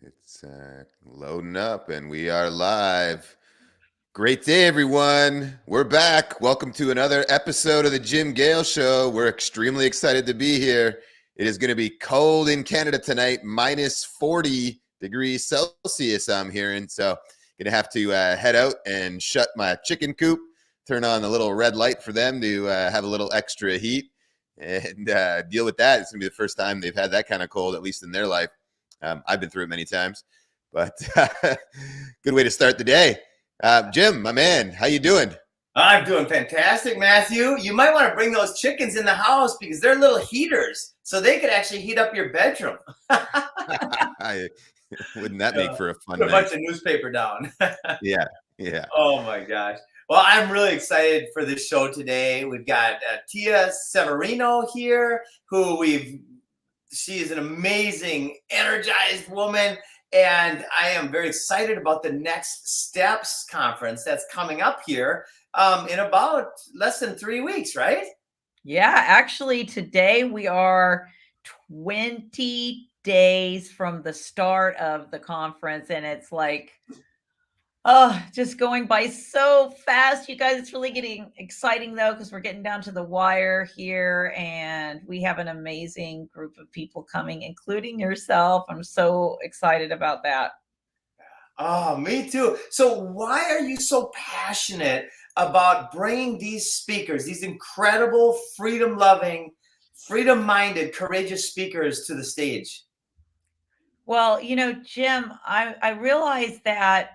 It's loading up and we are live. Great day, everyone. We're back. Welcome to another episode of the Gale Show. We're extremely excited to be here. It is going to be cold in Canada tonight, minus 40 degrees Celsius, I'm hearing. So, going to have to head out and shut my chicken coop, turn on the little red light for them to have a little extra heat and deal with that. It's going to be the first time they've had that kind of cold, at least in their life. I've been through it many times, but good way to start the day. Jim, my man, how you doing? I'm doing fantastic, Matthew. You might want to bring those chickens in the house because they're little heaters, so they could actually heat up your bedroom. Wouldn't that make for a fun Put a night? bunch of newspaper down. Yeah. Oh my gosh. Well, I'm really excited for this show today. We've got Tia Severino here, she is an amazing, energized woman. And I am very excited about the Next Steps conference that's coming up here in about less than 3 weeks, right? Yeah, actually, today we are 20 days from the start of the conference, and it's like, oh, just going by so fast, you guys. It's really getting exciting, though, because we're getting down to the wire here, and we have an amazing group of people coming, including yourself. I'm so excited about that. Oh, me too. So why are you so passionate about bringing these speakers, these incredible, freedom-loving, freedom-minded, courageous speakers to the stage? Well, Jim, I realize that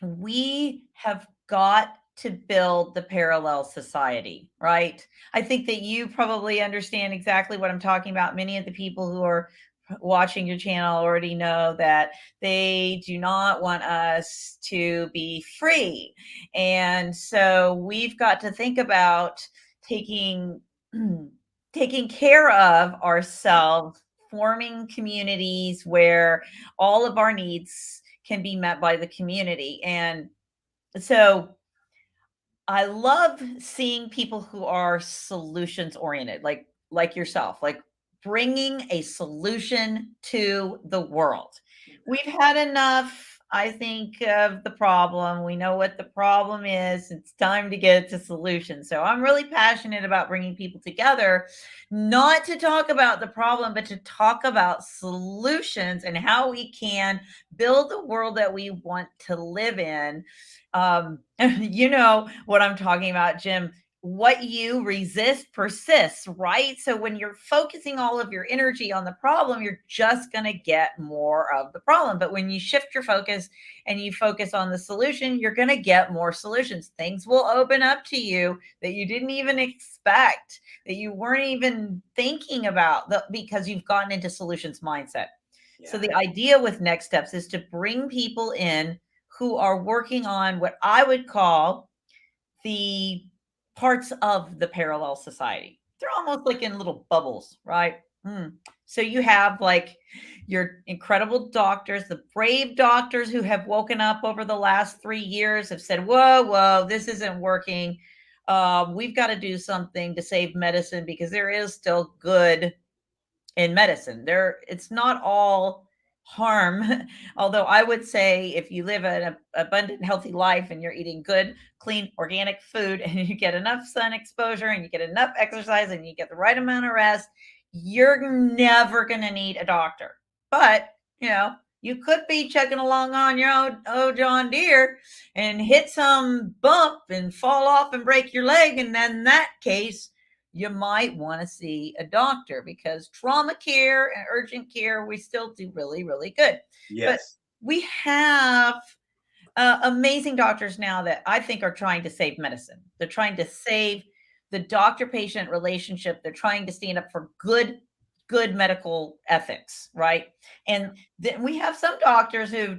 we have got to build the parallel society, right? I think that you probably understand exactly what I'm talking about. Many of the people who are watching your channel already know that they do not want us to be free. And so we've got to think about taking taking care of ourselves, forming communities where all of our needs can be met by the community. And so I love seeing people who are solutions oriented, like yourself, like bringing a solution to the world. We've had enough, I think, of the problem. We know what the problem is. It's time to get to solutions. So I'm really passionate about bringing people together, not to talk about the problem, but to talk about solutions and how we can build the world that we want to live in. You know what I'm talking about, Jim. What you resist persists, right? So when you're focusing all of your energy on the problem, you're just going to get more of the problem. But when you shift your focus and you focus on the solution, you're going to get more solutions. Things will open up to you that you didn't even expect, that you weren't even thinking about, because you've gotten into solutions mindset. Yeah. So the idea with Next Steps is to bring people in who are working on what I would call the parts of the parallel society. They're almost like in little bubbles, right? So you have like your incredible doctors, the brave doctors who have woken up over the last 3 years, have said, whoa, this isn't working. We've got to do something to save medicine because there is still good in medicine. It's not all harm. Although I would say if you live an abundant, healthy life and you're eating good, clean, organic food and you get enough sun exposure and you get enough exercise and you get the right amount of rest, you're never going to need a doctor. But, you could be chugging along on your old John Deere and hit some bump and fall off and break your leg. And then in that case, you might want to see a doctor, because trauma care and urgent care, we still do really, really good. Yes. But we have amazing doctors now that I think are trying to save medicine. They're trying to save the doctor-patient relationship. They're trying to stand up for good medical ethics, right? And then we have some doctors who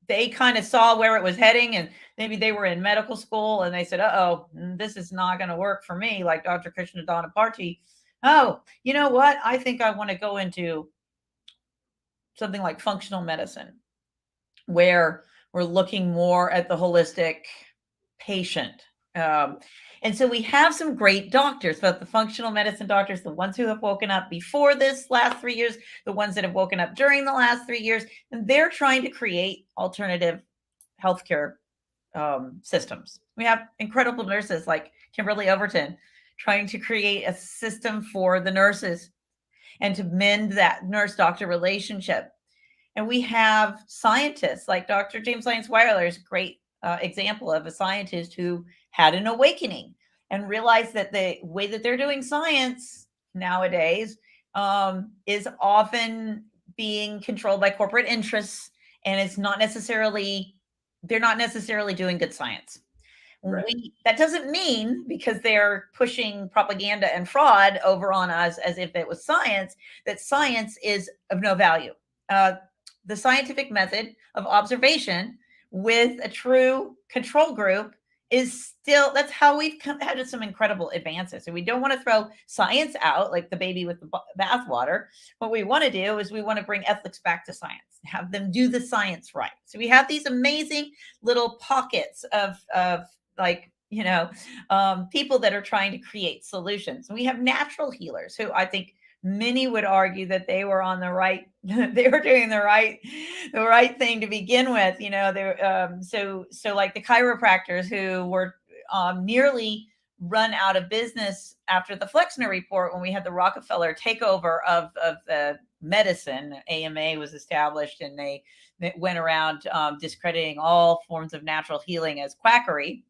they kind of saw where it was heading, and maybe they were in medical school and they said, this is not going to work for me, like Dr. Krishna Danaparty. Oh, you know what? I think I want to go into something like functional medicine, where we're looking more at the holistic patient. And so we have some great doctors, both the functional medicine doctors, the ones who have woken up before this last 3 years, the ones that have woken up during the last 3 years, and they're trying to create alternative healthcare systems. We have incredible nurses like Kimberly Overton trying to create a system for the nurses and to mend that nurse-doctor relationship. And we have scientists like Dr. James Lyons Weiler is a great example of a scientist who had an awakening and realized that the way that they're doing science nowadays is often being controlled by corporate interests, and it's not necessarily, they're not necessarily doing good science. Right. That doesn't mean because they're pushing propaganda and fraud over on us as if it was science, that science is of no value. The scientific method of observation with a true control group is still, that's how we've had some incredible advances. So we don't want to throw science out like the baby with the bathwater. What we want to do is we want to bring ethics back to science, have them do the science right. So we have these amazing little pockets of like, you know, people that are trying to create solutions. And we have natural healers who I think many would argue that they were on the right, they were doing the right thing to begin with. You know, they're so like the chiropractors who were nearly run out of business after the Flexner report when we had the Rockefeller takeover of the medicine. AMA was established, and they went around discrediting all forms of natural healing as quackery.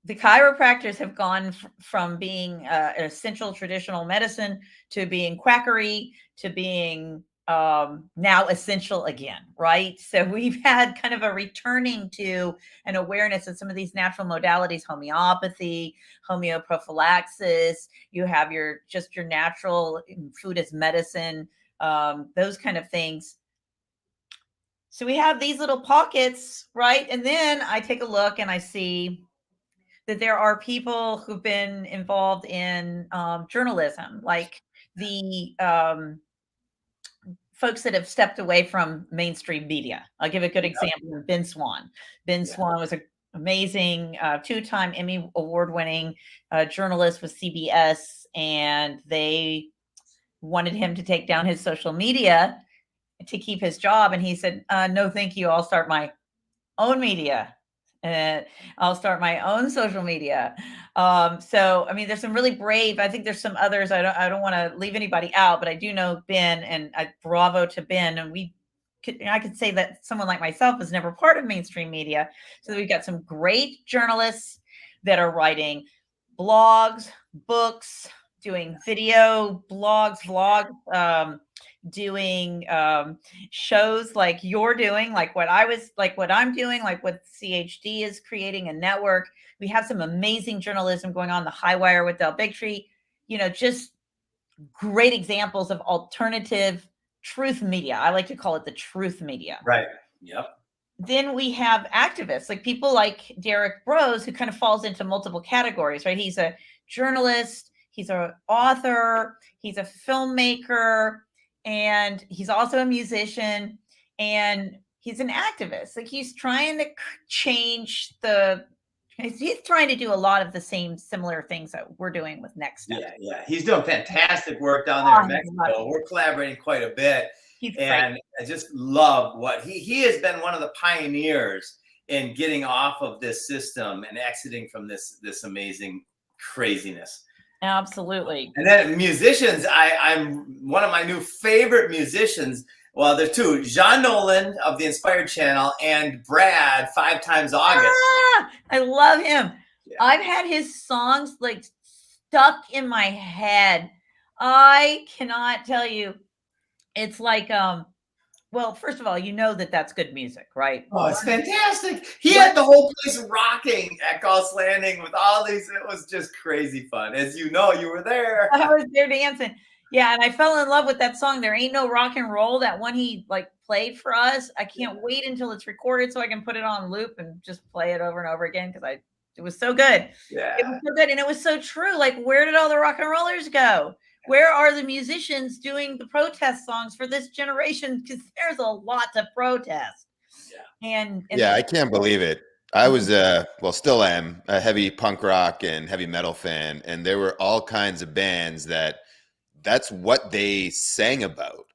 The chiropractors have gone from being an essential traditional medicine to being quackery to being now essential again, right? So we've had kind of a returning to an awareness of some of these natural modalities, homeopathy, homeoprophylaxis. You have your natural food as medicine, those kind of things. So we have these little pockets, right? And then I take a look and I see that there are people who've been involved in journalism, like the folks that have stepped away from mainstream media. I'll give a good example of Ben Swan. Ben Swan was an amazing two-time Emmy award-winning journalist with CBS, and they wanted him to take down his social media to keep his job. And he said, no, thank you. I'll start my own media. I'll start my own social media. So, I mean, there's some really brave, I think there's some others. I don't want to leave anybody out, but I do know Ben, and bravo to Ben. And I could say that someone like myself is never part of mainstream media. So we've got some great journalists that are writing blogs, books, doing video blogs, vlogs, doing shows like you're doing, like what I'm doing, like what CHD is creating a network. We have some amazing journalism going on, the High Wire with Del Bigtree, you know, just great examples of alternative truth media. I like to call it the truth media. Right. Yep. Then we have activists, like people like Derek Brose, who kind of falls into multiple categories, right? He's a journalist, he's an author, he's a filmmaker, and he's also a musician, and he's an activist. Like he's trying to change he's trying to do a lot of the same similar things that we're doing with Next Step. Yeah. He's doing fantastic work down there in Mexico. We're collaborating quite a bit. And I just love what he has been one of the pioneers in getting off of this system and exiting from this amazing craziness. Absolutely. And then musicians, I'm one of my new favorite musicians. Well, there's two, Jean Nolan of the Inspired Channel and Brad, 5 Times August. I love him. Yeah. I've had his songs like stuck in my head. I cannot tell you. It's like, well, first of all, you know that's good music, right? Oh, it's fantastic. He had the whole place rocking at Gauss Landing with all these. It was just crazy fun. As you know, you were there. I was there dancing. Yeah, and I fell in love with that song, There Ain't No Rock and Roll, that one he like played for us. I can't wait until it's recorded so I can put it on loop and just play it over and over again because it was so good. Yeah. It was so good, and it was so true. Like, where did all the rock and rollers go? Where are the musicians doing the protest songs for this generation? Because there's a lot to protest. Yeah. I can't believe it. I was well, still am a heavy punk rock and heavy metal fan, and there were all kinds of bands that's what they sang about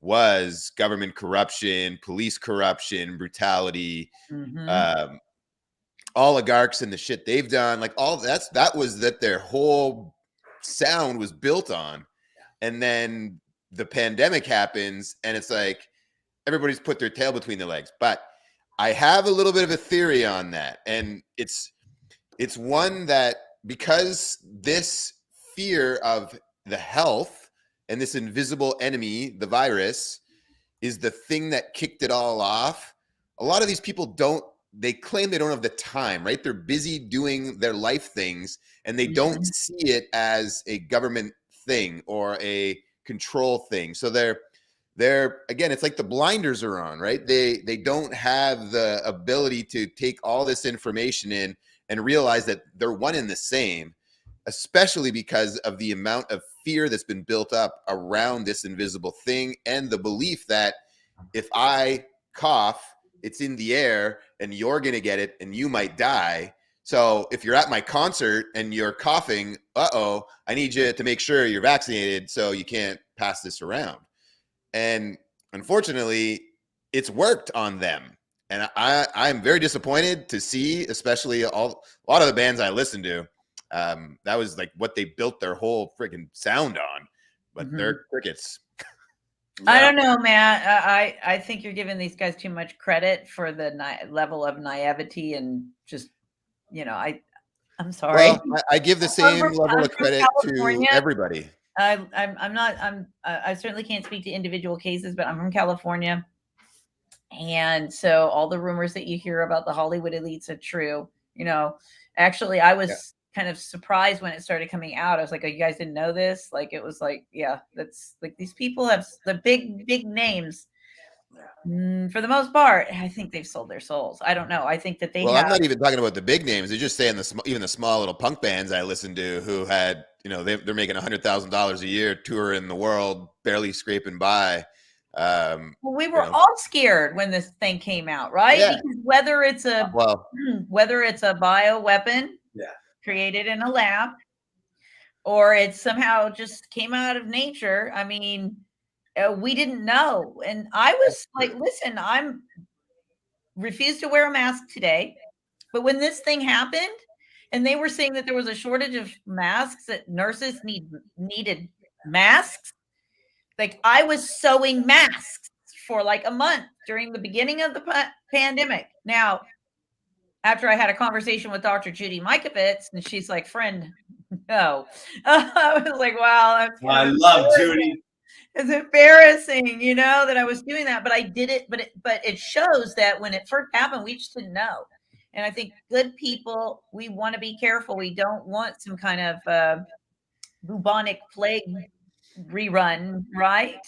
was government corruption, police corruption, brutality, Mhm. um, oligarchs and the shit they've done. Like all that was that their whole sound was built on. And then the pandemic happens, and it's like everybody's put their tail between their legs. But I have a little bit of a theory on that, and it's one that because this fear of the health and this invisible enemy, the virus, is the thing that kicked it all off. A lot of these people they claim they don't have the time, right? They're busy doing their life things and they don't Mhm. see it as a government thing or a control thing. So they're again, it's like the blinders are on, right? They don't have the ability to take all this information in and realize that they're one and the same, especially because of the amount of fear that's been built up around this invisible thing and the belief that if I cough, it's in the air and you're going to get it and you might die. So if you're at my concert and you're coughing, I need you to make sure you're vaccinated so you can't pass this around. And unfortunately, it's worked on them. And I'm very disappointed to see, especially a lot of the bands I listen to. That was like what they built their whole freaking sound on, but Mhm. they're crickets. I Yeah. don't know, Matt. I think you're giving these guys too much credit for the level of naivety and just, I'm sorry. Well, I give the same level I'm of from credit to California. everybody. I'm not. I certainly can't speak to individual cases, but I'm from California, and so all the rumors that you hear about the Hollywood elites are true. Actually, I Yeah. was kind of surprised when it started coming out. I was like, "Oh, you guys didn't know this?" Like, it was like, yeah, that's like these people have the big names. For the most part, I think they've sold their souls. I don't know. I think that they Well, I'm have. not even talking about the big names. They're just saying even the small little punk bands I listen to who had, they're making $100,000 a year touring the world, barely scraping by. Well, we You were know, all scared when this thing came out, right? yeah. Because whether it's a Well, whether it's a bio weapon Yeah. created in a lab or it somehow just came out of nature, I mean, we didn't know. And I that's was like, true. listen, I'm refused to wear a mask today. But when this thing happened and they were saying that there was a shortage of masks, that nurses needed masks, like I was sewing masks for like a month during the beginning of the pandemic. Now, after I had a conversation with Dr. Judy Mikovits, and she's like, "Friend, no." I was like, "Wow, that's kind I of love embarrassing. Judy. It's embarrassing, that I was doing that, but I did it. But it shows that when it first happened, we just didn't know. And I think good people, we want to be careful. We don't want some kind of bubonic plague rerun, right?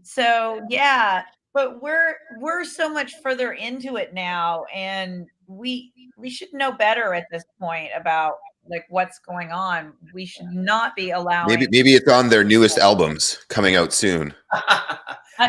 So yeah, but we're so much further into it now, and we should know better at this point about like what's going on. We should not be Maybe allowing. maybe it's on their newest albums coming out soon. I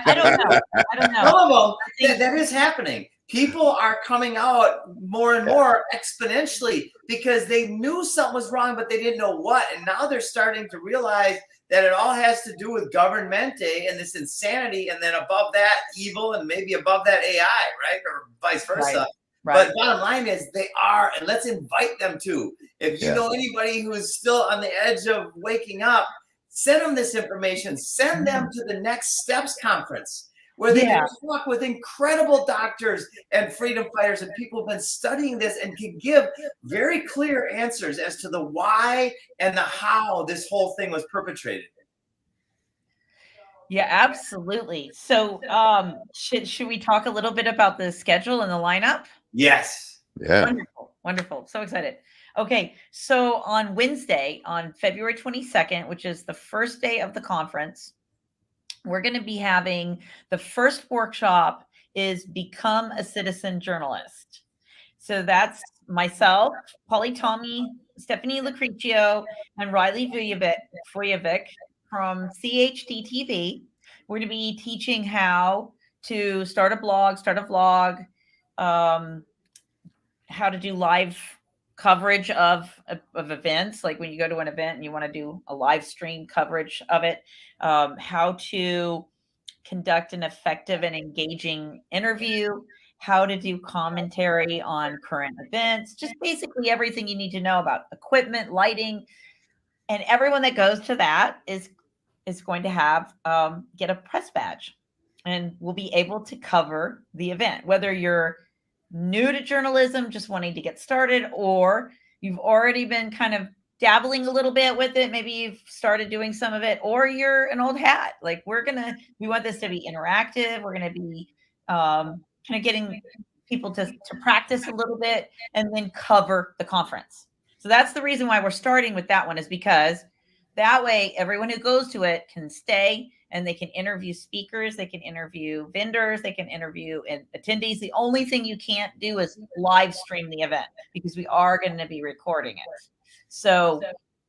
don't know. I don't know. Some of them, I think that is happening. People are coming out more and Yeah. more exponentially because they knew something was wrong, but they didn't know what. And now they're starting to realize that it all has to do with governmente and this insanity. And then above that, evil, and maybe above that, AI, right? Or vice right, versa. right. But bottom line is they are, and let's invite them to. If you Yeah. know anybody who is still on the edge of waking up, send them this information. Send them to the Next Steps conference where they Yeah. can talk with incredible doctors and freedom fighters and people who've been studying this and can give very clear answers as to the why and the how this whole thing was perpetrated. Yeah, absolutely. So, should we talk a little bit about the schedule and the lineup? Yes. Yeah. Wonderful, wonderful. So excited. Okay, so on Wednesday, on February 22nd, which is the first day of the conference, we're going to be having the first workshop is Become a Citizen Journalist. So that's myself, Polly Tommy, Stephanie Lucrecio, and Riley Vujovic from CHD-TV. We're going to be teaching how to start a blog, start a vlog, how to do live coverage of events, like when you go to an event and you want to do a live stream coverage of it, how to conduct an effective and engaging interview, how to do commentary on current events, just basically everything you need to know about equipment, lighting, and everyone that goes to that is going to have get a press badge and will be able to cover the event, whether you're new to journalism, just wanting to get started, or you've already been kind of dabbling a little bit with it. Maybe you've started doing some of it, or you're an old hat. Like we want this to be interactive. We're going to be kind of getting people to practice a little bit and then cover the conference. So that's the reason why we're starting with that one, is because that way everyone who goes to it can stay and they can interview speakers, they can interview vendors, they can interview attendees. The only thing you can't do is live stream the event, because we are going to be recording it. So,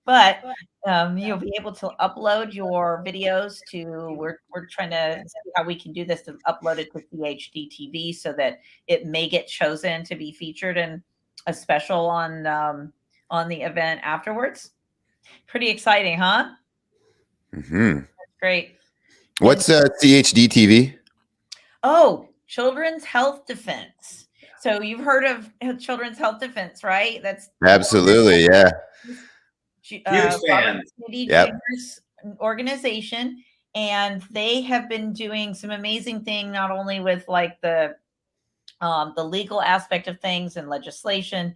but you'll be able to upload your videos to, we're trying to see how we can do this, to upload it to CHD TV so that it may get chosen to be featured in a special on the event afterwards. Pretty exciting, huh? Mm-hmm. That's great. What's CHD TV? Oh, Children's Health Defense. So you've heard of Children's Health Defense, right? That's Absolutely, yeah. Huge fan. Yep. Organization, and they have been doing some amazing thing, not only with like the legal aspect of things and legislation,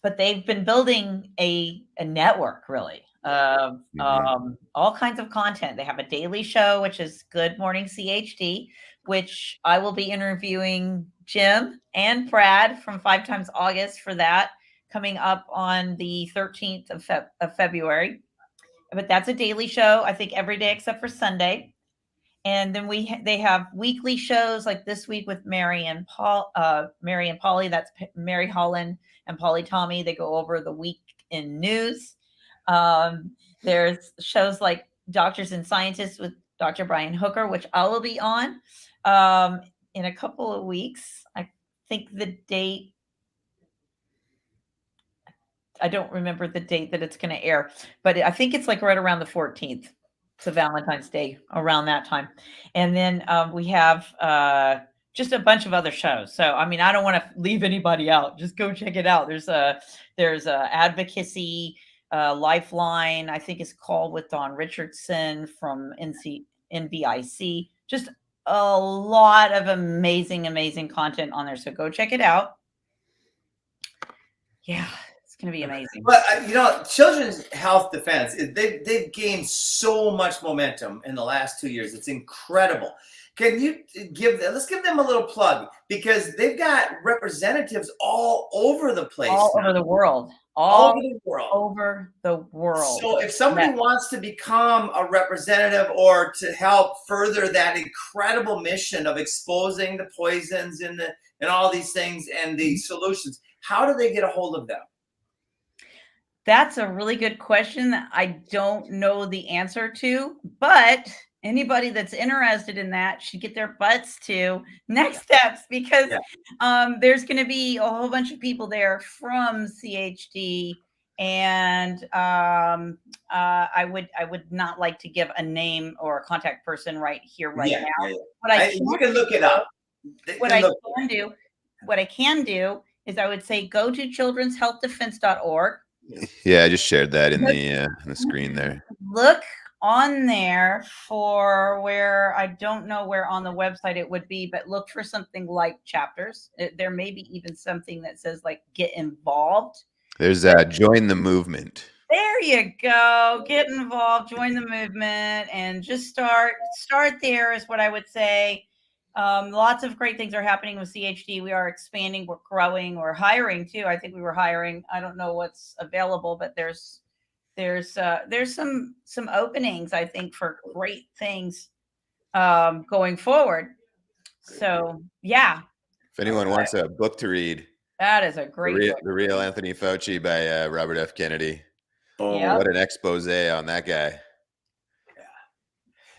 but they've been building a network, really, of all kinds of content. They have a daily show, which is Good Morning CHD, which I will be interviewing Jim and Brad from 5 Times August for that, coming up on the 13th of February. But that's a daily show, I think, every day except for Sunday. And then they have weekly shows, like this week with Mary and Polly. That's Mary Holland and Polly Tommy. They go over the week in news. There's shows like Doctors and Scientists with Dr. Brian Hooker, which I will be on in a couple of weeks. I think the date, I don't remember the date that it's going to air, but I think it's like right around the 14th. To Valentine's Day, around that time. And then we have just a bunch of other shows. So, I mean, I don't want to leave anybody out. Just go check it out. There's a advocacy Lifeline, I think it's called, with Don Richardson from NVIC. Just a lot of amazing content on there. So go check it out. Yeah. It's going to be amazing. But Children's Health Defense, they've gained so much momentum in the last 2 years. It's incredible. Can you let's give them a little plug, because they've got representatives all over the place, over the world. All over the world. So if somebody wants to become a representative or to help further that incredible mission of exposing the poisons and all these things and the solutions, how do they get a hold of them? That's a really good question I don't know the answer to, but anybody that's interested in that should get their butts to Next Steps, because there's going to be a whole bunch of people there from CHD, and I would not like to give a name or a contact person right now. Yeah. You can look it up. What I can do is I would say go to childrenshealthdefense.org. Yeah, I just shared that in the screen there. Look on there for where, I don't know where on the website it would be, but look for something like chapters. There may be even something that says like get involved. There's join the movement. There you go. Get involved, join the movement, and just start there is what I would say. Lots of great things are happening with CHD. We are expanding, we're growing, we're hiring too. I think we were hiring. I don't know what's available, but there's some openings, I think, for great things going forward. So yeah. If anyone wants a book to read, that is a great book. The Real Anthony Fauci by Robert F. Kennedy. Oh, what an expose on that guy. Yeah.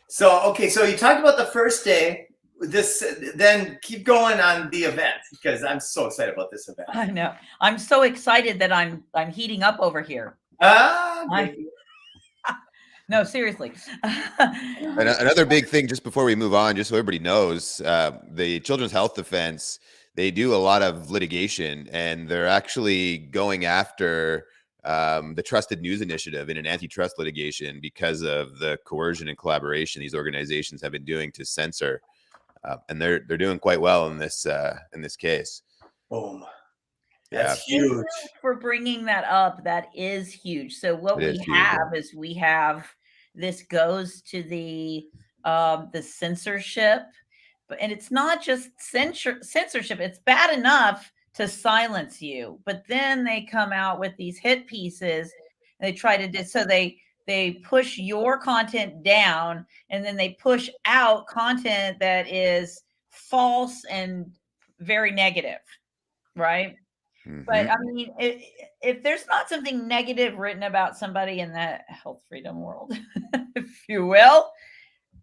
So you talked about the first day. then keep going on the event because I'm so excited about this event. I know. I'm so excited that I'm heating up over here. No, seriously. Another big thing, just before we move on, just so everybody knows, the Children's Health Defense, they do a lot of litigation, and they're actually going after the Trusted News Initiative in an antitrust litigation because of the coercion and collaboration these organizations have been doing to censor, and they're doing quite well in this case. Boom. Yeah. That's huge. For bringing that up. That is huge. So what we have is we have this goes to the censorship, and it's not just censorship. It's bad enough to silence you, but then they come out with these hit pieces. And they try to do so they push your content down, and then they push out content that is false and very negative, right? But I mean, if there's not something negative written about somebody in that health freedom world, if you will,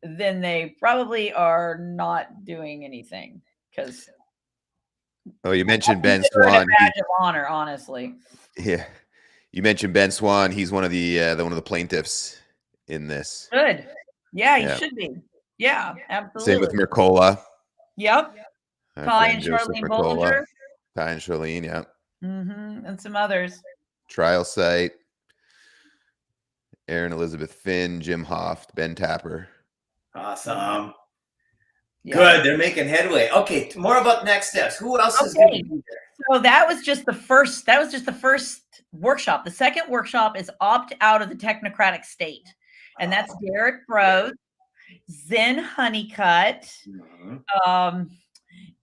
then they probably are not doing anything. Because you mentioned Ben Swan. Badge of honor, honestly. Yeah, you mentioned Ben Swan. He's one of the plaintiffs in this. Good. Yeah, he should be. Yeah, absolutely. Same with Mercola. Yep. Ty and Charlene Bollinger. Ty and Charlene, yeah. And some others. Trial Site, Aaron Elizabeth Finn, Jim Hoft, Ben Tapper. Awesome. Yeah. Good. They're making headway. Okay, more about next steps. Who else is going to be there? So that was just the first. That was just the first workshop. The second workshop is opt out of the technocratic state, and that's Derek Brode, Zen Honeycutt,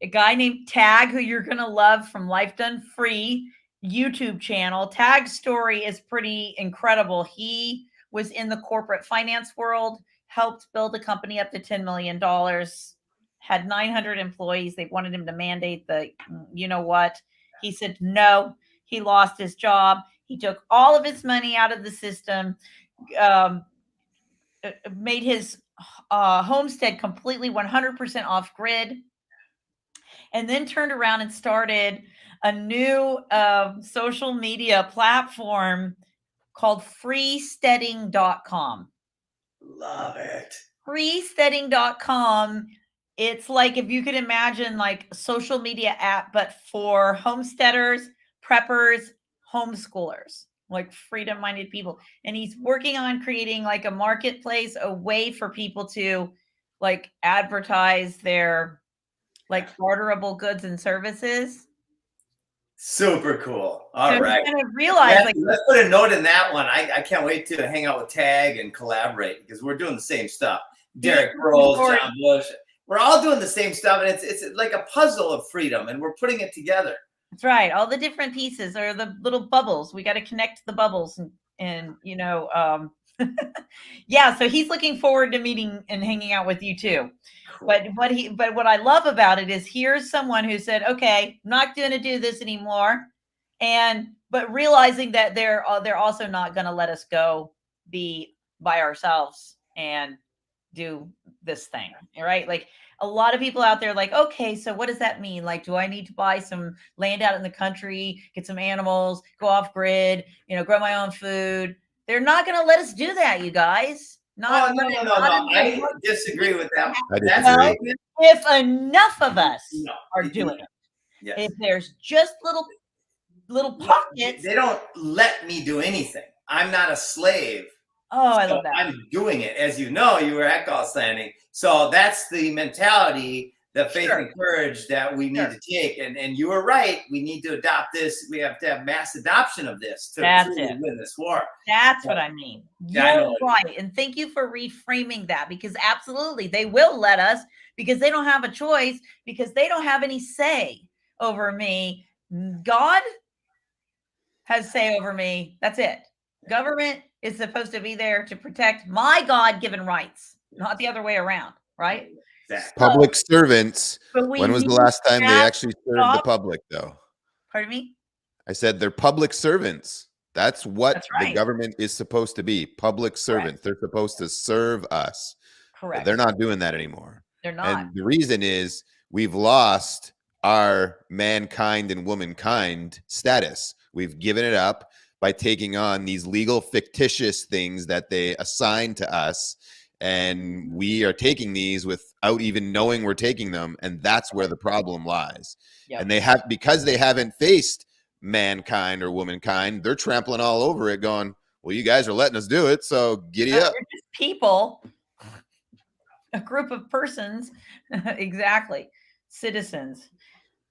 a guy named Tag, who you're going to love from Life Done Free YouTube channel. Tag's story is pretty incredible. He was in the corporate finance world, helped build a company up to $10 million, had 900 employees. They wanted him to mandate the, you know what? He said no. He lost his job. He took all of his money out of the system, made his homestead completely 100% off grid, and then turned around and started a new social media platform called freesteading.com. Love it. Freesteading.com. It's like, if you could imagine, like a social media app, but for homesteaders, preppers, homeschoolers, like freedom-minded people. And he's working on creating like a marketplace, a way for people to like advertise their like barterable goods and services. Super cool. All right. Kind of realize, let's put a note in that one. I can't wait to hang out with Tag and collaborate because we're doing the same stuff. Derek Brode, John Bush, we're all doing the same stuff, and it's like a puzzle of freedom, and we're putting it together. That's right. All the different pieces are the little bubbles. We got to connect the bubbles, and you know, yeah. So he's looking forward to meeting and hanging out with you too. Cool. But what I love about it is, here's someone who said, okay, I'm not going to do this anymore. But realizing that they're also not going to let us go be by ourselves and do this thing. Right. Like a lot of people out there like, okay, so what does that mean? Like, do I need to buy some land out in the country, get some animals, go off grid, grow my own food? They're not going to let us do that, you guys. No. I disagree with that. If enough of us are doing it, if there's just little pockets. They don't let me do anything. I'm not a slave. Oh, I love that. I'm doing it. As you know, you were at Gale's Landing. So that's the mentality, the faith and courage that we need to take. And you were right. We need to adopt this. We have to have mass adoption of this to truly win this war. That's what I mean. You're right. And thank you for reframing that, because absolutely they will let us, because they don't have a choice, because they don't have any say over me. God has say over me. That's it. Government is supposed to be there to protect my God-given rights, not the other way around, right? Exactly. Public servants. When was the last time they actually served the public, though? Pardon me? I said they're public servants. That's what the government is supposed to be. Public servants. Correct. They're supposed to serve us. Correct. But they're not doing that anymore. They're not. And the reason is we've lost our mankind and womankind status. We've given it up by taking on these legal fictitious things that they assign to us. And we are taking these without even knowing we're taking them. And that's where the problem lies. Yep. And because they haven't faced mankind or womankind, they're trampling all over it going, well, you guys are letting us do it. So giddy up. We're just people, a group of persons. Exactly. Citizens.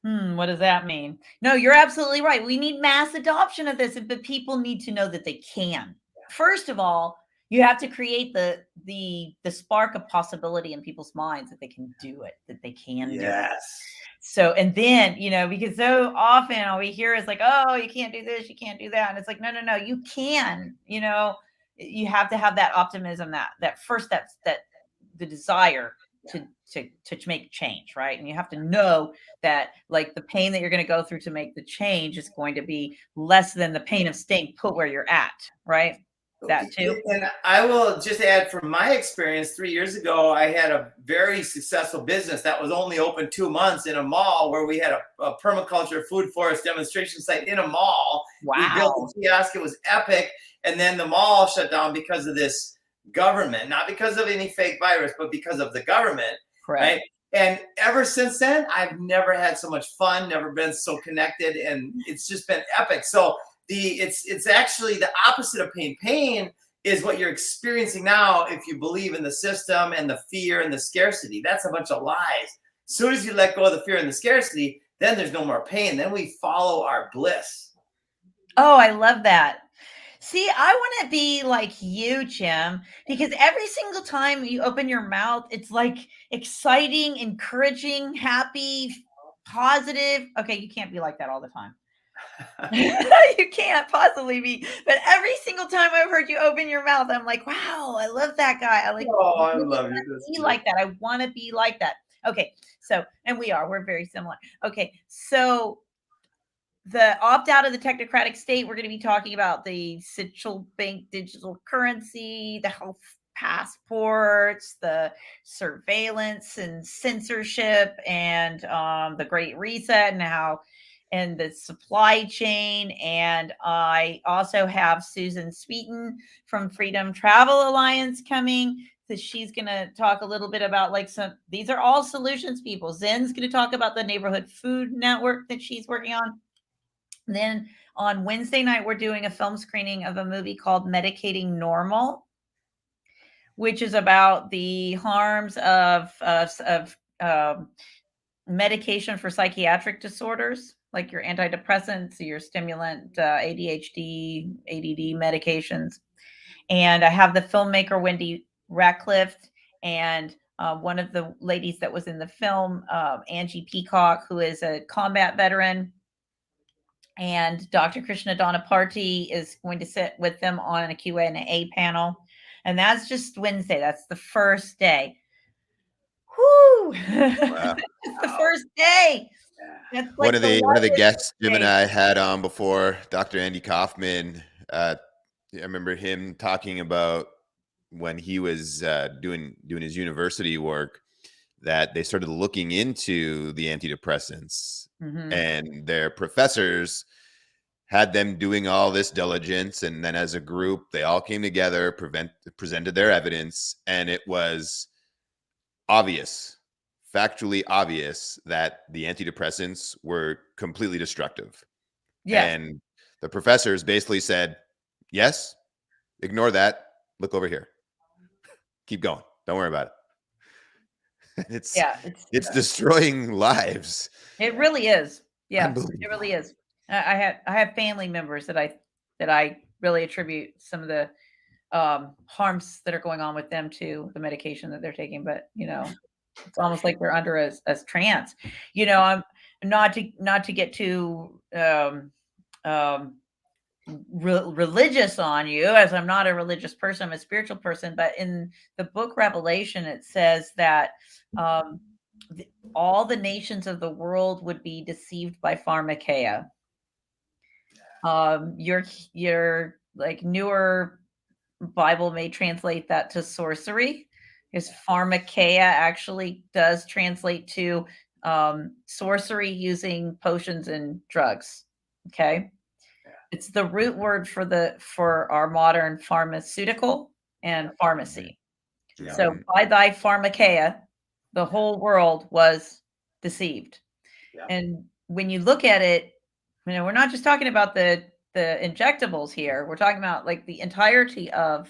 What does that mean? No, you're absolutely right. We need mass adoption of this, but people need to know that they can. First of all, you have to create the spark of possibility in people's minds that they can do it, that they can do it. So, and then, because so often all we hear is like, oh, you can't do this, you can't do that. And it's like, no, you can, you have to have that optimism, that first, that the desire to make change, right? And you have to know that, like, the pain that you're going to go through to make the change is going to be less than the pain of staying put where you're at, right? That too. And I will just add, from my experience, 3 years ago, I had a very successful business that was only open 2 months in a mall where we had a permaculture food forest demonstration site in a mall. Wow. We built a kiosk. It was epic. And then the mall shut down because of this government, not because of any fake virus, but because of the government. Correct. Right. And ever since then, I've never had so much fun, never been so connected. And it's just been epic. So it's actually the opposite of pain. Pain is what you're experiencing now if you believe in the system and the fear and the scarcity. That's a bunch of lies. As soon as you let go of the fear and the scarcity, then there's no more pain. Then we follow our bliss. Oh, I love that. See, I want to be like you, Jim, because every single time you open your mouth, it's like exciting, encouraging, happy, positive. Okay, you can't be like that all the time. You can't possibly be, but every single time I've heard you open your mouth, I'm like, wow, I love that guy. I love you. Be like that. I want to be like that. Okay, so, and we're very similar. Okay, so the opt out of the technocratic state, we're going to be talking about the central bank digital currency, the health passports, the surveillance and censorship, and the Great Reset, and the supply chain. And I also have Susan Sweeten from Freedom Travel Alliance coming. So she's going to talk a little bit about these are all solutions people. Zen's going to talk about the neighborhood food network that she's working on. Then on Wednesday night, we're doing a film screening of a movie called Medicating Normal, which is about the harms of medication for psychiatric disorders, like your antidepressants, your stimulant, ADHD, ADD medications. And I have the filmmaker Wendy Ratcliffe and one of the ladies that was in the film, Angie Peacock, who is a combat veteran. And Dr. Krishna Danaparty is going to sit with them on a Q&A panel. And that's just Wednesday. That's the first day. Whoo! Wow. It's the first day. That's like one of the guests Jim and I had on before, Dr. Andy Kaufman. I remember him talking about when he was doing his university work, that they started looking into the antidepressants, and their professors had them doing all this diligence. And then as a group, they all came together, presented their evidence, and it was factually obvious that the antidepressants were completely destructive. Yeah. And the professors basically said, yes, ignore that. Look over here. Keep going. Don't worry about it. It's destroying lives. It really is. Yeah, it really is. I have family members that I really attribute some of the harms that are going on with them to the medication that they're taking. But it's almost like they're under a trance. I'm not to get too religious on you, as I'm not a religious person, I'm a spiritual person, but in the book Revelation, it says that all the nations of the world would be deceived by pharmakeia. Your like newer Bible may translate that to sorcery, Because pharmakeia actually does translate to sorcery using potions and drugs. Okay. Yeah. It's the root word for our modern pharmaceutical and pharmacy. Yeah. So by thy pharmakeia, the whole world was deceived. Yeah. And when you look at it, we're not just talking about the injectables here. We're talking about like the entirety of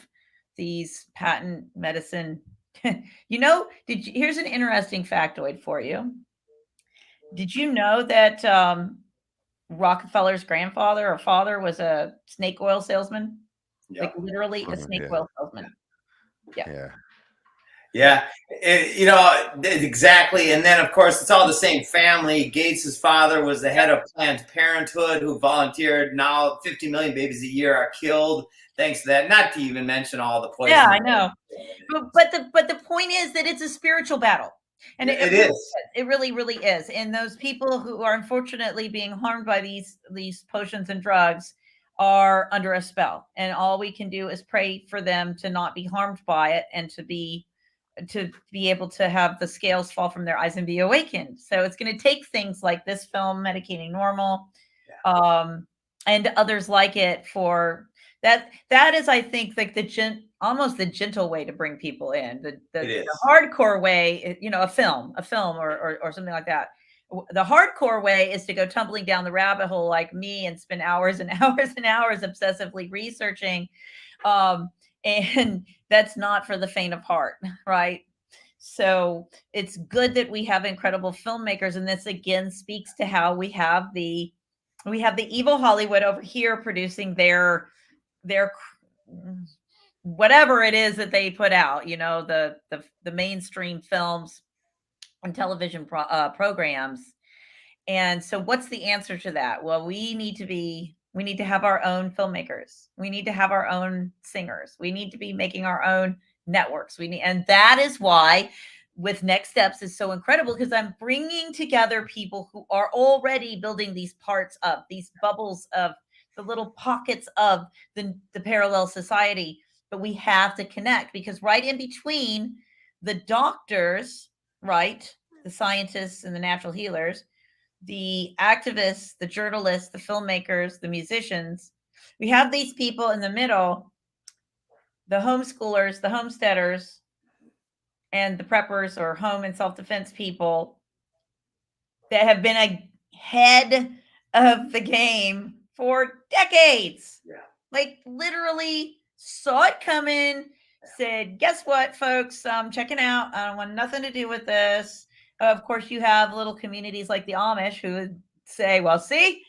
these patent medicine. Here's an interesting factoid for you. Did you know that Rockefeller's grandfather or father was a snake oil salesman? Yeah. Like literally a snake oil salesman. Yeah. Yeah, exactly. And then, of course, it's all the same family. Gates's father was the head of Planned Parenthood, who volunteered. Now 50 million babies a year are killed thanks to that. Not to even mention all the poison. Yeah, I know. But the point is that it's a spiritual battle. And it is. It really, really is. And those people who are unfortunately being harmed by these potions and drugs are under a spell. And all we can do is pray for them to not be harmed by it and to be able to have the scales fall from their eyes and be awakened. So it's going to take things like this film, Medicating Normal, and others like it for that. That is, I think, like almost the gentle way to bring people in. The hardcore way, a film or something like that. The hardcore way is to go tumbling down the rabbit hole like me and spend hours and hours and hours obsessively researching. And that's not for the faint of heart, right? So it's good that we have incredible filmmakers, and this again speaks to how we have the evil Hollywood over here producing their whatever it is that they put out, the mainstream films and television programs. And so what's the answer to that? Well, we need to have our own filmmakers. We need to have our own singers. We need to be making our own networks. And that is why with Next Steps is so incredible, because I'm bringing together people who are already building these parts of these bubbles of the little pockets of the parallel society. But we have to connect, because right in between the doctors, right, the scientists and the natural healers, the activists, the journalists, the filmmakers, the musicians, we have these people in the middle, the homeschoolers, the homesteaders, and the preppers or home and self-defense people that have been ahead of the game for decades. Yeah. Like literally saw it coming, said, guess what, folks, I'm checking out. I don't want nothing to do with this. Of course, you have little communities like the Amish who would say, well, see,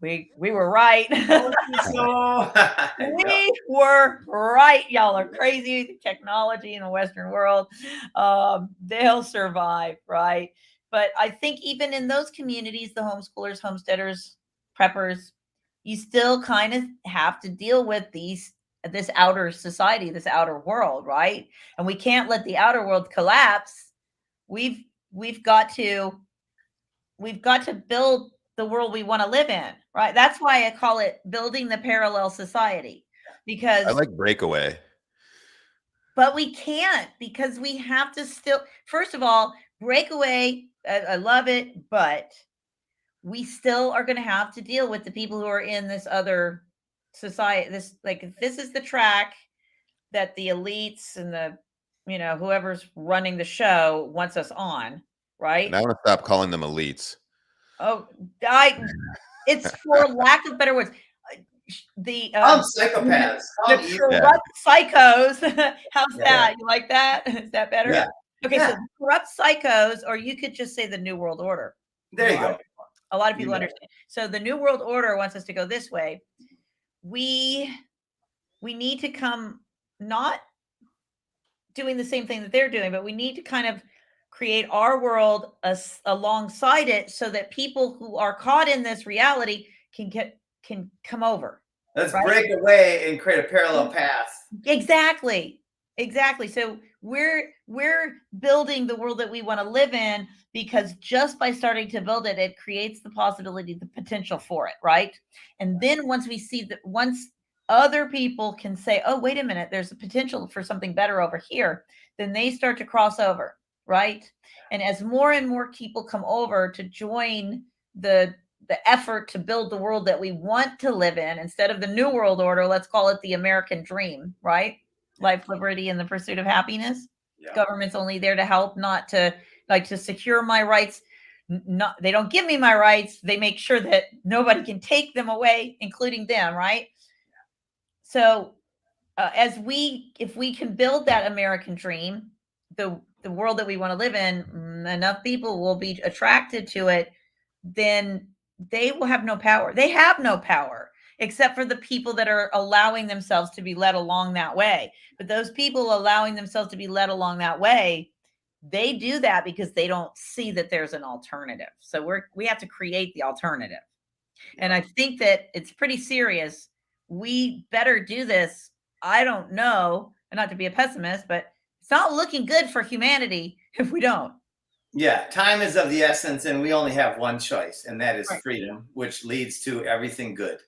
we were right. We were right. Y'all are crazy. The technology in the Western world, they'll survive, right? But I think even in those communities, the homeschoolers, homesteaders, preppers, you still kind of have to deal with this outer society, this outer world, right? And we can't let the outer world collapse. We've got to build the world we want to live in, right? That's why I call it building the parallel society, because I like Breakaway. But we can't, because we have to still, first of all, Breakaway, I love it, but we still are going to have to deal with the people who are in this other society. This is the track that the elites and the, whoever's running the show wants us on, right? And I want to stop calling them elites. Oh, it's for lack of better words. The psychopaths, the corrupt psychos. How's that? You like that? Is that better? Yeah. Okay, so corrupt psychos, or you could just say the New World Order. There you go. A lot of people understand. So the New World Order wants us to go this way. We need to come not doing the same thing that they're doing, but we need to kind of create our world alongside it, so that people who are caught in this reality can come over. Let's break away and create a parallel path. Exactly. So we're building the world that we want to live in, because just by starting to build it, it creates the possibility, the potential for it, right? And then once we see that, once other people can say, oh, wait a minute, there's a potential for something better over here, then they start to cross over, right? And as more and more people come over to join the effort to build the world that we want to live in instead of the new world order, let's call it the American dream, right? Life, liberty, and the pursuit of happiness. Yeah. Government's only there to help, not to to secure my rights. Not, they don't give me my rights. They make sure that nobody can take them away, including them, right? So if we can build that American dream, the world that we want to live in, enough people will be attracted to it, then they will have no power. They have no power except for the people that are allowing themselves to be led along that way. But those people allowing themselves to be led along that way, they do that because they don't see that there's an alternative. So we have to create the alternative. And I think that it's pretty serious. We better do this. I don't know, and not to be a pessimist, but it's not looking good for humanity if we don't. Yeah, time is of the essence, and we only have one choice, and that is Right. freedom, which leads to everything good.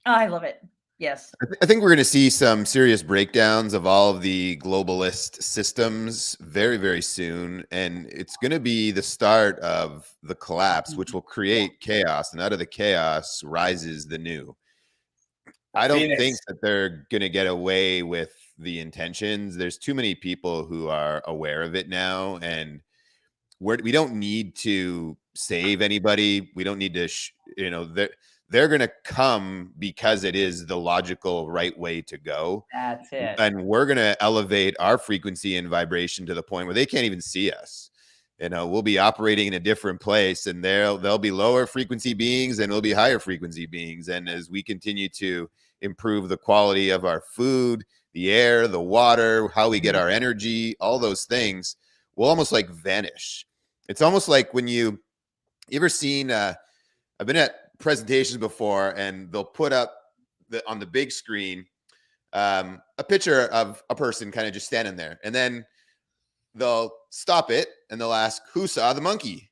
Oh, I love it. Yes. I think we're going to see some serious breakdowns of all of the globalist systems very, very soon. And it's going to be the start of the collapse, which will create chaos. And out of the chaos rises the new. I don't Phoenix. think that they're going to get away with the intentions. There's too many people who are aware of it now. And we don't need to save anybody. We don't need to, they're going to come because it is the logical right way to go. That's it. And we're going to elevate our frequency and vibration to the point where they can't even see us. We'll be operating in a different place, and there'll be lower frequency beings and there'll be higher frequency beings. And as we continue to improve the quality of our food, the air, the water, how we get our energy, all those things will almost like vanish. It's almost like when you ever seen, I've been at presentations before, and they'll put up on the big screen a picture of a person kind of just standing there, and then they'll stop it and they'll ask, who saw the monkey?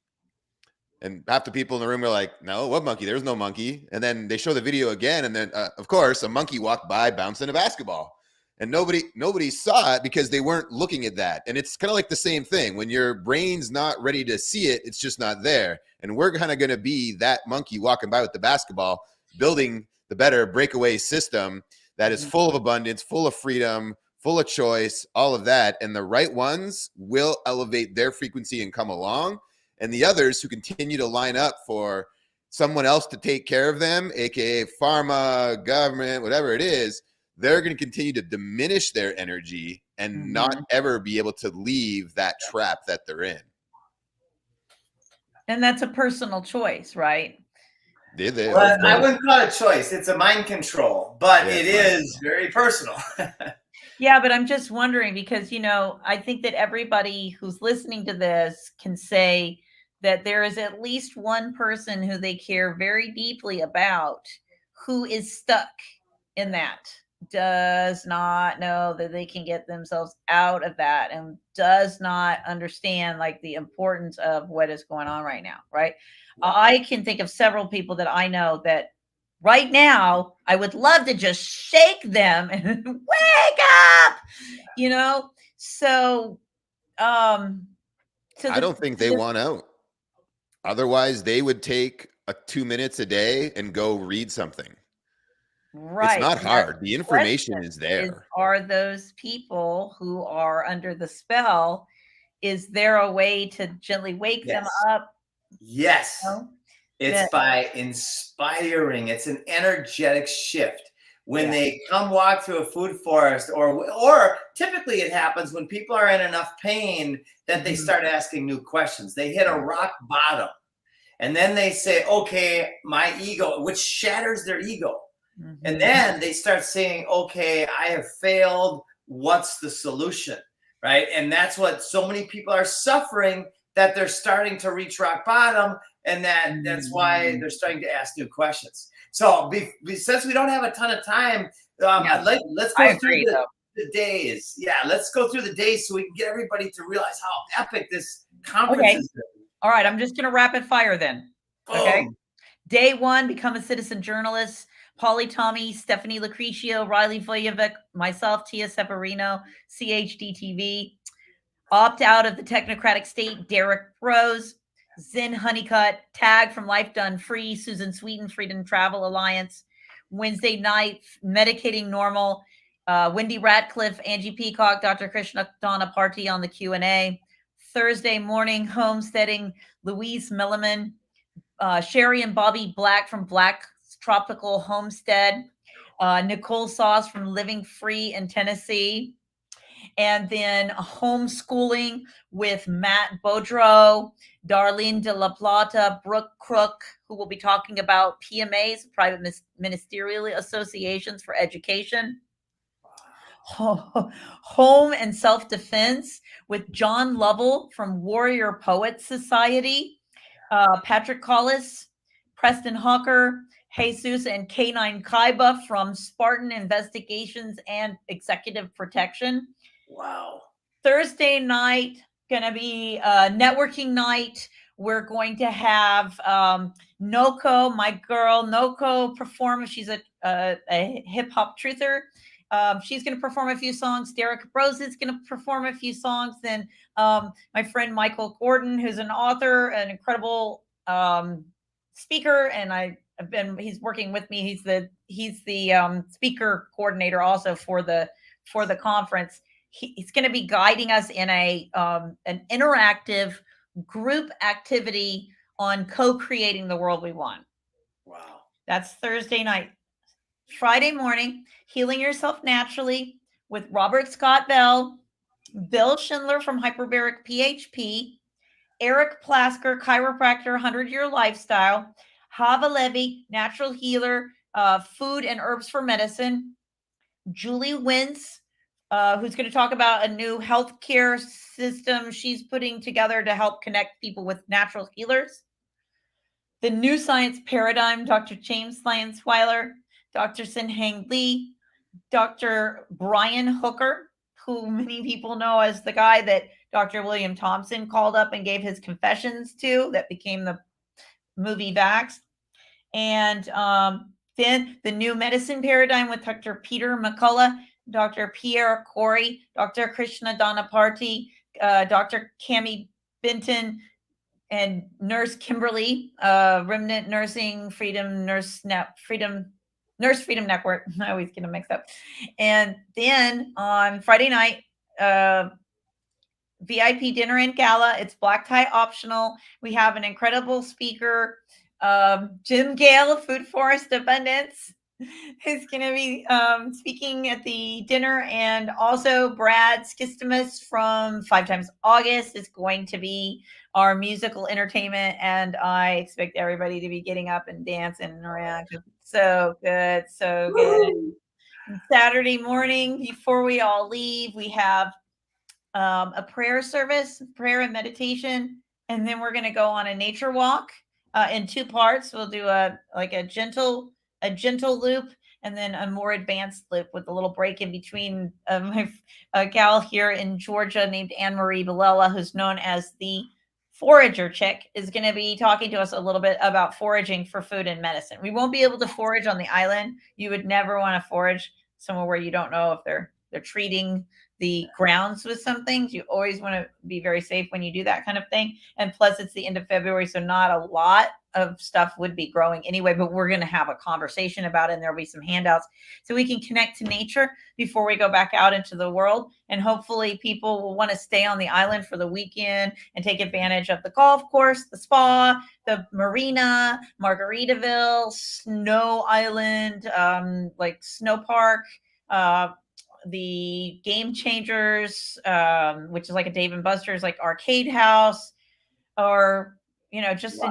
And half the people in the room are like, no, what monkey? There's no monkey. And then they show the video again, and then of course a monkey walked by bouncing a basketball, and nobody saw it because they weren't looking at that. And it's kind of like the same thing. When your brain's not ready to see it, it's just not there. And we're kind of going to be that monkey walking by with the basketball, building the better breakaway system that is full of abundance, full of freedom, full of choice, all of that. And the right ones will elevate their frequency and come along. And the others who continue to line up for someone else to take care of them, aka pharma, government, whatever it is, they're going to continue to diminish their energy and not ever be able to leave that trap that they're in. And that's a personal choice, right? Well, I wouldn't call it choice. It's a mind control, but it is very personal. Yeah, but I'm just wondering because, I think that everybody who's listening to this can say that there is at least one person who they care very deeply about who is stuck in that, does not know that they can get themselves out of that, and does not understand like the importance of what is going on right now, right? I can think of several people that I know that right now I would love to just shake them and wake up, so I don't think they want out. Otherwise they would take 2 minutes a day and go read something. Right. It's not hard. The information is there. Are those people who are under the spell, is there a way to gently wake them up? Yes. It's by inspiring. It's an energetic shift. When they come walk through a food forest, or typically it happens when people are in enough pain that they start asking new questions. They hit a rock bottom. And then they say, okay, my ego, which shatters their ego. And then they start saying, okay, I have failed. What's the solution? Right. And that's what so many people are suffering, that they're starting to reach rock bottom. And that's why they're starting to ask new questions. So since we don't have a ton of time, let's go through the days. Yeah, let's go through the days so we can get everybody to realize how epic this conference is. All right, I'm just going to rapid fire then. Boom. Okay. Day 1, become a citizen journalist. Polly Tommy, Stephanie Lucretio, Riley Vojevic, myself, Tia Severino, CHD TV. Opt out of the technocratic state, Derek Rose. Zen Honeycutt, Tag from Life Done Free, Susan Sweeten, Freedom Travel Alliance. Wednesday night, Medicating Normal, Wendy Ratcliffe, Angie Peacock, Dr. Krishna Donna Party on the Q&A. Thursday morning, Homesteading, Louise Milliman, Sherry and Bobby Black from Black's Tropical Homestead, Nicole Sauce from Living Free in Tennessee, and then homeschooling with Matt Bodrow, Darlene de la Plata, Brooke Crook, who will be talking about PMAs, private ministerial associations for education. Home and self-defense with John Lovell from Warrior Poets Society, Patrick Collis, Preston Hawker, Jesus and K9 Kaiba from Spartan Investigations and Executive Protection. Wow. Thursday night, going to be a networking night. We're going to have Noko, my girl, Noko perform. She's a hip hop truther. She's going to perform a few songs. Derek Rose is going to perform a few songs. Then my friend Michael Gordon, who's an author, an incredible speaker, and he's working with me. He's the speaker coordinator also for the conference. He's going to be guiding us in an interactive group activity on co-creating the world we want. Wow. That's Thursday night. Friday morning, Healing Yourself Naturally with Robert Scott Bell, Bill Schindler from Hyperbaric PHP, Eric Plasker, chiropractor, 100-year lifestyle, Hava Levy, natural healer, food and herbs for medicine, Julie Wentz, who's going to talk about a new healthcare system she's putting together to help connect people with natural healers. The New Science Paradigm, Dr. James Lyons-Weiler, Dr. Sinhang Lee, Dr. Brian Hooker, who many people know as the guy that Dr. William Thompson called up and gave his confessions to that became the movie Vax. And then the New Medicine Paradigm with Dr. Peter McCullough, Dr. Pierre Corey, Dr. Krishna Danaparty, Dr. Cami Benton, and Nurse Kimberly, Remnant Nursing Freedom Nurse Freedom Network. I always get them mixed up. And then on Friday night, VIP dinner and gala. It's black tie optional. We have an incredible speaker, Jim Gale of Food Forest Abundance, who's going to be speaking at the dinner, and also Brad Skistimus from 5 Times August is going to be our musical entertainment, and I expect everybody to be getting up and dancing around. So good, so good. And Saturday morning, before we all leave, we have a prayer service, prayer and meditation, and then we're going to go on a nature walk in 2 parts. We'll do a gentle loop, and then a more advanced loop with a little break in between. A gal here in Georgia named Anne Marie Bilella, who's known as the Forager Chick, is going to be talking to us a little bit about foraging for food and medicine. We won't be able to forage on the island. You would never want to forage somewhere where you don't know if they're treating the grounds with some things. You always want to be very safe when you do that kind of thing. And plus, it's the end of February, so not a lot of stuff would be growing anyway, but we're going to have a conversation about it, and there'll be some handouts so we can connect to nature before we go back out into the world. And hopefully people will want to stay on the island for the weekend and take advantage of the golf course, the spa, the marina, Margaritaville, Snow Island, like Snow Park, the Game Changers, which is like a Dave and Buster's like arcade house, or just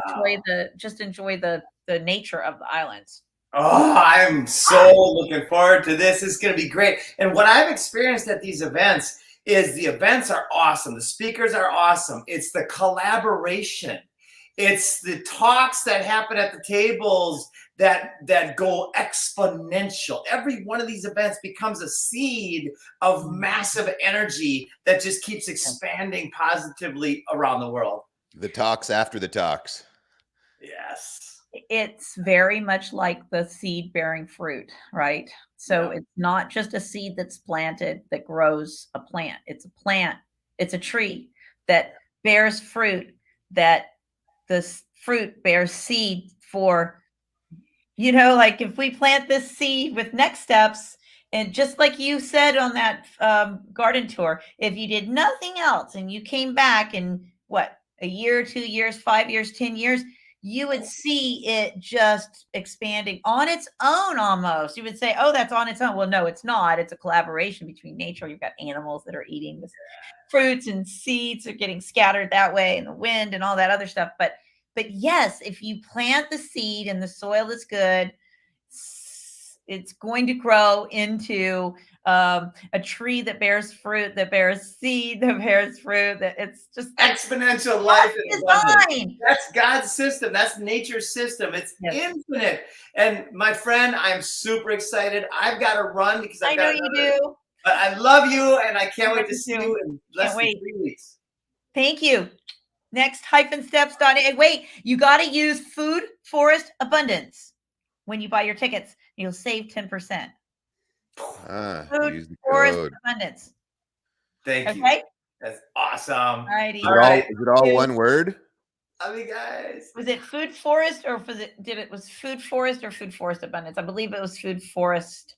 enjoy the nature of the islands. Oh, I'm so looking forward to this. It's going to be great. And what I've experienced at these events is the events are awesome. The speakers are awesome. It's the collaboration. It's the talks that happen at the tables that go exponential. Every one of these events becomes a seed of massive energy that just keeps expanding positively around the world. The talks after the talks. Yes. It's very much like the seed bearing fruit, right? So It's not just a seed that's planted that grows a plant. It's a plant It's a tree that bears fruit, that the fruit bears seed for, like if we plant this seed with next steps, and just like you said on that garden tour, if you did nothing else and you came back in what, a year, 2 years, 5 years, 10 years, you would see it just expanding on its own almost. You would say, oh, that's on its own. Well, no, it's not. It's a collaboration between nature. You've got animals that are eating this fruits, and seeds are getting scattered that way, and the wind and all that other stuff. But yes, if you plant the seed and the soil is good, it's going to grow into a tree that bears fruit, that bears seed, that bears fruit. That it's just exponential life and abundance. design. That's God's system. That's nature's system. It's infinite. And my friend, I'm super excited. I've got to run because I know you do. But I love you, and I can't wait to see you in less than 3 weeks. Thank you. Next, -steps. Wait, you got to use Food Forest Abundance when you buy your tickets. You'll save 10%. Use the code. Abundance. Thank you. That's awesome. Alrighty. Is it all one word? I mean, guys. Was it Food Forest or was Food Forest or Food Forest Abundance? I believe it was Food Forest.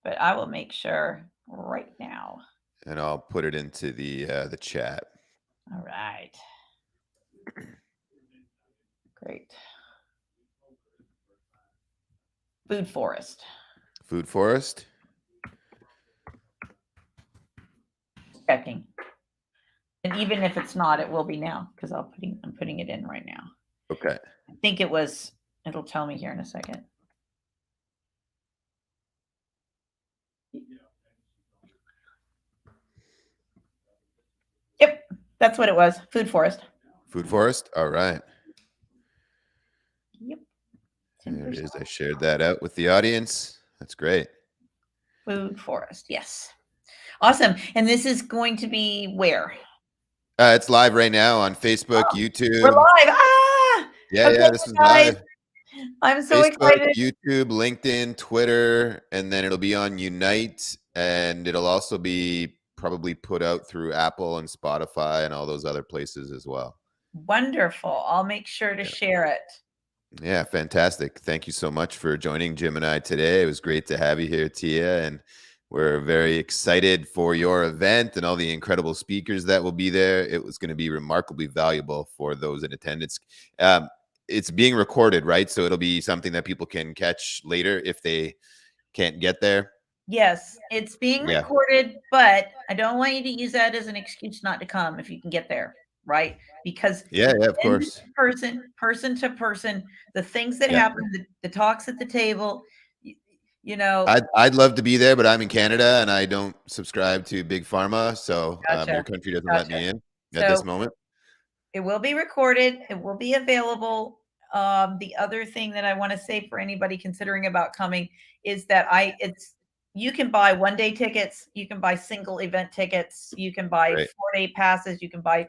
But I will make sure right now. And I'll put it into the chat. All right. Great. Food Forest. Food Forest. Checking. And even if it's not, it will be now because I'm putting it in right now. Okay. I think it'll tell me here in a second. Yep, that's what it was. Food Forest. Food Forest. All right. Yep. 10%. There it is. I shared that out with the audience. That's great. Food Forest. Yes. Awesome. And this is going to be where? It's live right now on Facebook, YouTube. We're live. Yeah, this is live. I'm so Facebook, excited. YouTube, LinkedIn, Twitter, and then it'll be on Unite, and it'll also be probably put out through Apple and Spotify and all those other places as well. Wonderful. I'll make sure to share it. Yeah, fantastic. Thank you so much for joining Jim and I today. It was great to have you here, Tia, and we're very excited for your event and all the incredible speakers that will be there. It was going to be remarkably valuable for those in attendance. It's being recorded, right? So it'll be something that people can catch later if they can't get there. Yes, it's being recorded, but I don't want you to use that as an excuse not to come if you can get there, right? Because of course, person to person, the things that happen, the talks at the table, I'd love to be there, but I'm in Canada and I don't subscribe to Big Pharma, so your country doesn't let me in at this moment. It will be recorded. It will be available. The other thing that I want to say for anybody considering about coming is that you can buy one-day tickets, you can buy single event tickets, you can buy 4-day passes, you can buy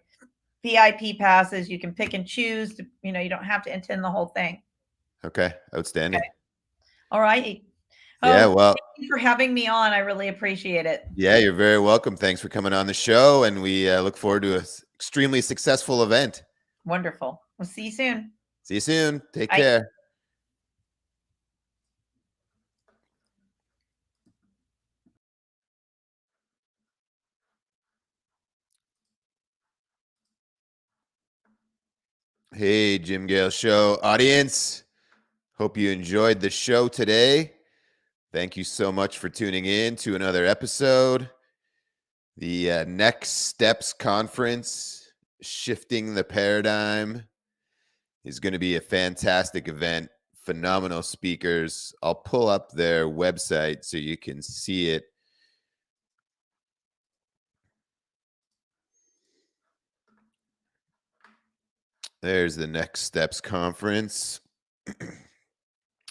VIP passes, you can pick and choose. You don't have to attend the whole thing. Okay, outstanding. Okay. All right. Yeah, well, thank you for having me on. I really appreciate it. Yeah, you're very welcome. Thanks for coming on the show, and we look forward to an extremely successful event. Wonderful. We'll see you soon. See you soon. Take care. Hey, Jim Gale Show audience. Hope you enjoyed the show today. Thank you so much for tuning in to another episode. The Next Steps Conference, Shifting the Paradigm, is going to be a fantastic event. Phenomenal speakers. I'll pull up their website so you can see it. There's the Next Steps Conference.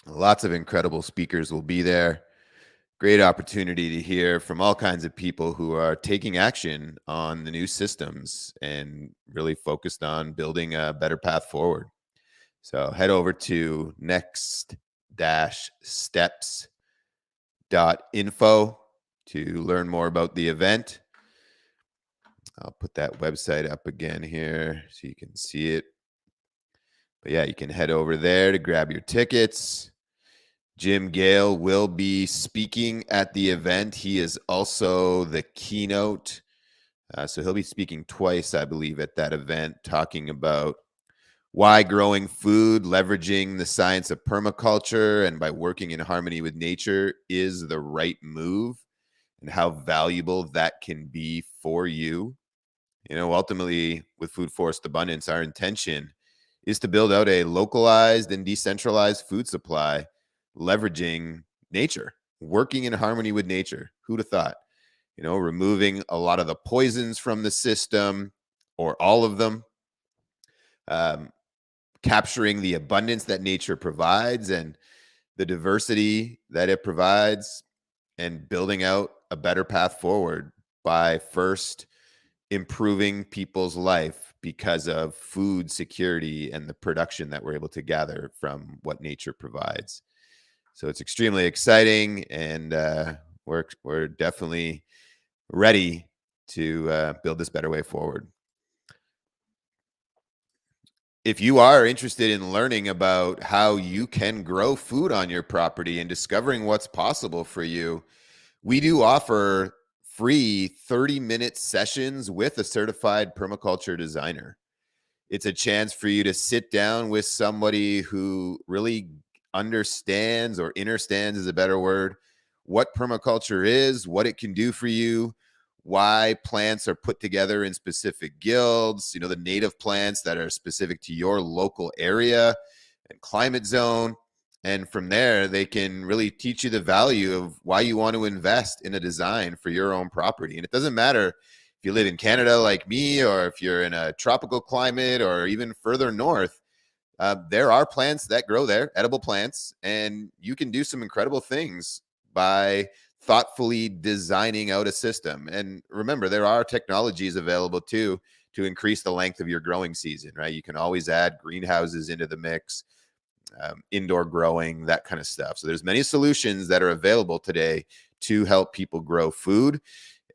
Lots of incredible speakers will be there. Great opportunity to hear from all kinds of people who are taking action on the new systems and really focused on building a better path forward. So head over to next-steps.info to learn more about the event. I'll put that website up again here so you can see it. But yeah, you can head over there to grab your tickets. Jim Gale will be speaking at the event. He is also the keynote. So he'll be speaking twice, I believe, at that event, talking about why growing food, leveraging the science of permaculture, and by working in harmony with nature is the right move, and how valuable that can be for you. Ultimately, with Food Forest Abundance, our intention is to build out a localized and decentralized food supply, leveraging nature, working in harmony with nature. Who'd have thought? Removing a lot of the poisons from the system, or all of them, capturing the abundance that nature provides and the diversity that it provides, and building out a better path forward by first improving people's life because of food security and the production that we're able to gather from what nature provides. So it's extremely exciting, and we're definitely ready to build this better way forward. If you are interested in learning about how you can grow food on your property and discovering what's possible for you, we do offer free 30-minute sessions with a certified permaculture designer. It's a chance for you to sit down with somebody who really understands, or understands is a better word, what permaculture is, what it can do for you, why plants are put together in specific guilds, the native plants that are specific to your local area and climate zone. And from there, they can really teach you the value of why you want to invest in a design for your own property. And it doesn't matter if you live in Canada like me, or if you're in a tropical climate, or even further north. There are plants that grow there, edible plants, and you can do some incredible things by thoughtfully designing out a system. And remember, there are technologies available too to increase the length of your growing season, right? You can always add greenhouses into the mix, indoor growing, that kind of stuff. So there's many solutions that are available today to help people grow food.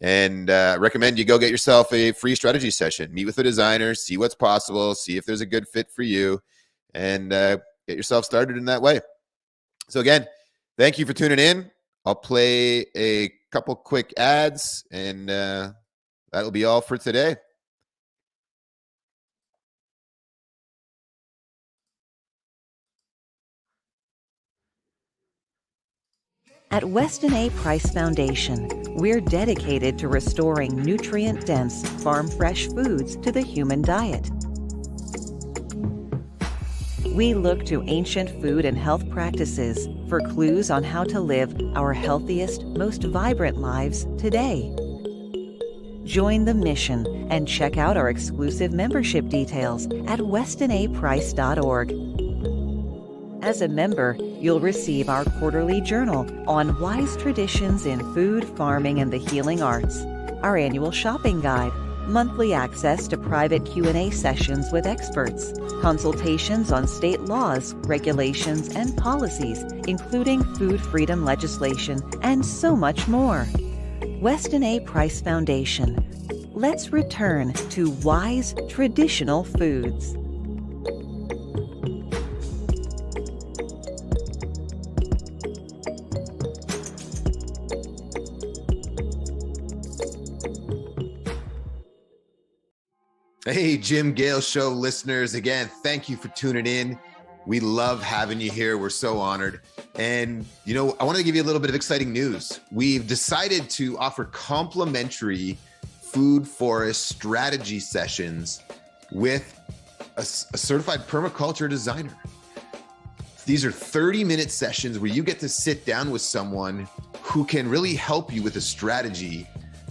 And I recommend you go get yourself a free strategy session, meet with a designer, see what's possible, see if there's a good fit for you, and get yourself started in that way. So again, thank you for tuning in. I'll play a couple quick ads, and that'll be all for today. At Weston A. Price Foundation, we're dedicated to restoring nutrient-dense, farm-fresh foods to the human diet. We look to ancient food and health practices for clues on how to live our healthiest, most vibrant lives today. Join the mission and check out our exclusive membership details at westonaprice.org. As a member, you'll receive our quarterly journal on wise traditions in food, farming, and the healing arts, our annual shopping guide, monthly access to private Q&A sessions with experts, consultations on state laws, regulations, and policies, including food freedom legislation, and so much more. Weston A. Price Foundation. Let's return to wise traditional foods. Hey, Jim Gale Show listeners, again, thank you for tuning in. We love having you here. We're so honored. And, I want to give you a little bit of exciting news. We've decided to offer complimentary food forest strategy sessions with a certified permaculture designer. These are 30-minute sessions where you get to sit down with someone who can really help you with a strategy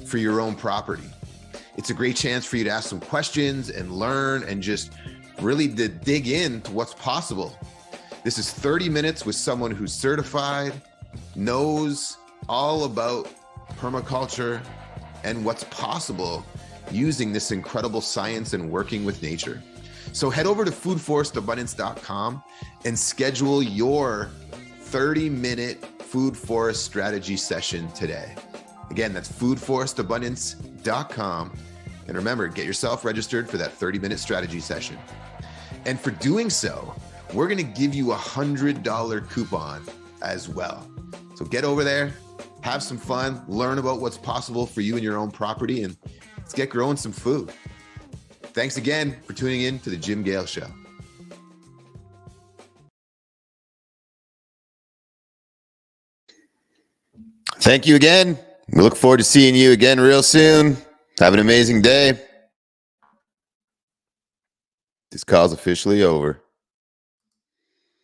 for your own property. It's a great chance for you to ask some questions and learn, and just really to dig into what's possible. This is 30 minutes with someone who's certified, knows all about permaculture and what's possible using this incredible science and working with nature. So head over to foodforestabundance.com and schedule your 30-minute food forest strategy session today. Again, that's foodforestabundance.com, And remember, get yourself registered for that 30-minute strategy session. And for doing so, we're going to give you a $100 coupon as well. So get over there, have some fun, learn about what's possible for you and your own property, and let's get growing some food. Thanks again for tuning in to the Jim Gale Show. Thank you again. We look forward to seeing you again real soon. Have an amazing day. This call's officially over.